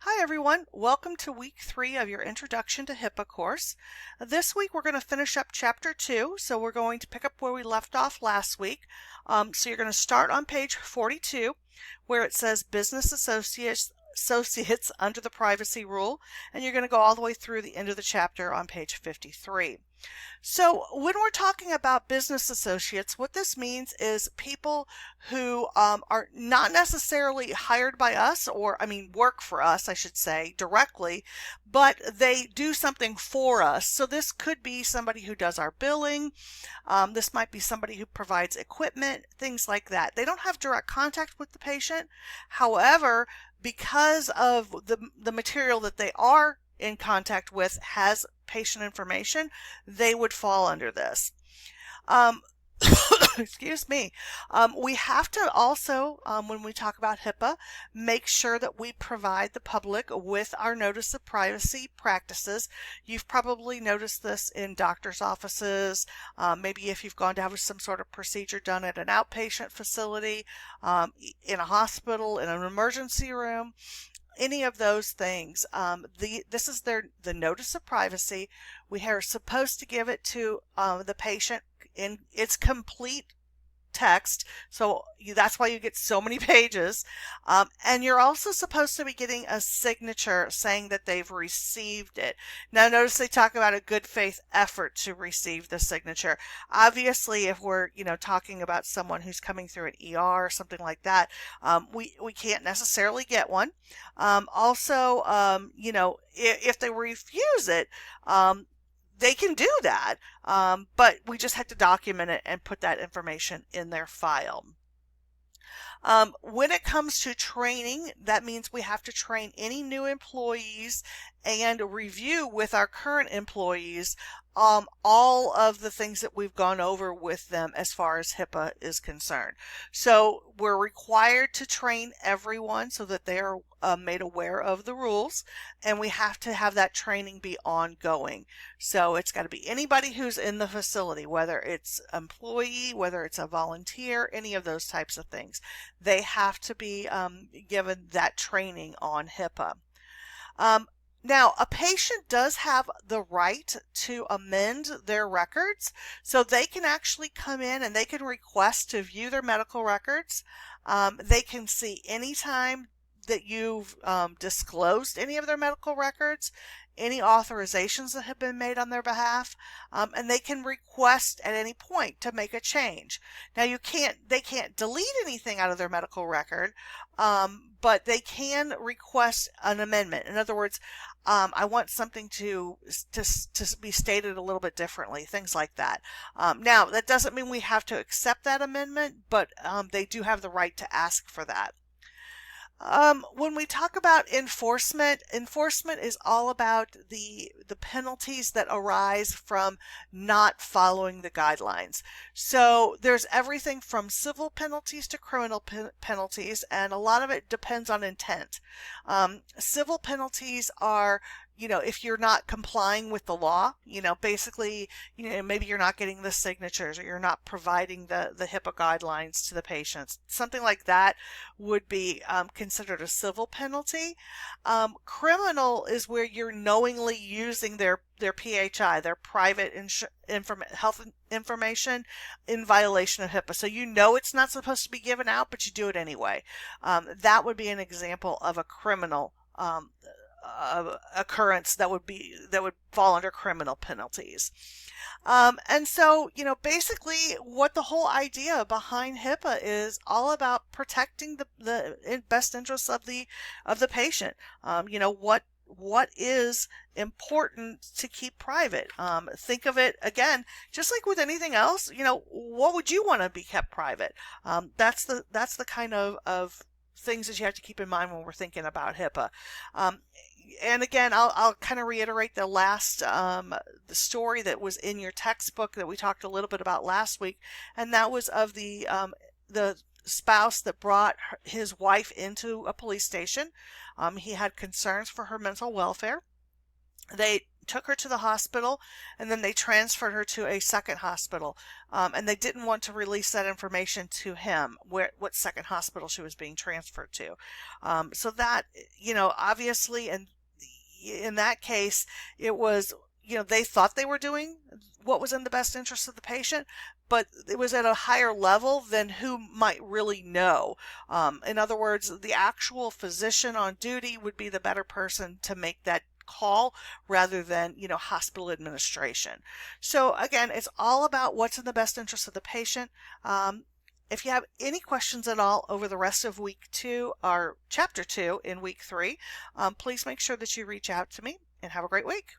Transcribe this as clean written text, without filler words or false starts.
Hi everyone, welcome to week 3 of your Introduction to HIPAA course. This week we're going to finish up chapter 2, so we're going to pick up where we left off last week. So you're going to start on page 42 where it says Business Associates under the Privacy Rule, and you're going to go all the way through the end of the chapter on page 53. So when we're talking about business associates, what this means is people who are not necessarily hired by us, or work for us, I should say, directly, but they do something for us. So this could be somebody who does our billing. This might be somebody who provides equipment, things like that. They don't have direct contact with the patient. However, because of the material that they are in contact with has patient information, they would fall under this. Excuse me. We have to also, when we talk about HIPAA, make sure that we provide the public with our notice of privacy practices. You've probably noticed this in doctor's offices, maybe if you've gone to have some sort of procedure done at an outpatient facility, in a hospital, in an emergency room. Any of those things. This is the notice of privacy. We are supposed to give it to the patient in its complete text, so that's why you get so many pages, and you're also supposed to be getting a signature saying that they've received it. Now notice they talk about a good faith effort to receive the signature. Obviously, if we're talking about someone who's coming through an ER or something like that, we can't necessarily get one. Also, if they refuse it, they can do that, but we just have to document it and put that information in their file. When it comes to training, that means we have to train any new employees and review with our current employees all of the things that we've gone over with them as far as HIPAA is concerned. So we're required to train everyone so that they are made aware of the rules, and we have to have that training be ongoing. So it's got to be anybody who's in the facility, whether it's employee, whether it's a volunteer, any of those types of things. They have to be given that training on HIPAA. Now, a patient does have the right to amend their records, so they can actually come in and they can request to view their medical records. They can see anytime that you've disclosed any of their medical records, any authorizations that have been made on their behalf, and they can request at any point to make a change. Now they can't delete anything out of their medical record, but they can request an amendment. In other words, I want something to be stated a little bit differently, things like that. Now, that doesn't mean we have to accept that amendment, but they do have the right to ask for that. When we talk about enforcement is all about the penalties that arise from not following the guidelines. So there's everything from civil penalties to criminal penalties, and a lot of it depends on intent. Civil penalties are, if you're not complying with the law, basically, maybe you're not getting the signatures or you're not providing the HIPAA guidelines to the patients. Something like that would be considered a civil penalty. Criminal is where you're knowingly using their PHI, their private health information, in violation of HIPAA. So it's not supposed to be given out, but you do it anyway. That would be an example of a criminal occurrence that would fall under criminal penalties. And so, basically what the whole idea behind HIPAA is all about protecting the best interests of the patient. What is important to keep private. Think of it again, just like with anything else, what would you want to be kept private? That's the kind of things that you have to keep in mind when we're thinking about HIPAA. And again, I'll kind of reiterate the last the story that was in your textbook that we talked a little bit about last week, and that was of the spouse that brought his wife into a police station. He had concerns for her mental welfare. They took her to the hospital, and then they transferred her to a second hospital, and they didn't want to release that information to him, what second hospital she was being transferred to. So that, obviously, and in that case, it was, they thought they were doing what was in the best interest of the patient, but it was at a higher level than who might really know. In other words, the actual physician on duty would be the better person to make that call rather than, hospital administration. So again, it's all about what's in the best interest of the patient. If you have any questions at all over the rest of week 2 or chapter 2 in week 3, please make sure that you reach out to me, and have a great week.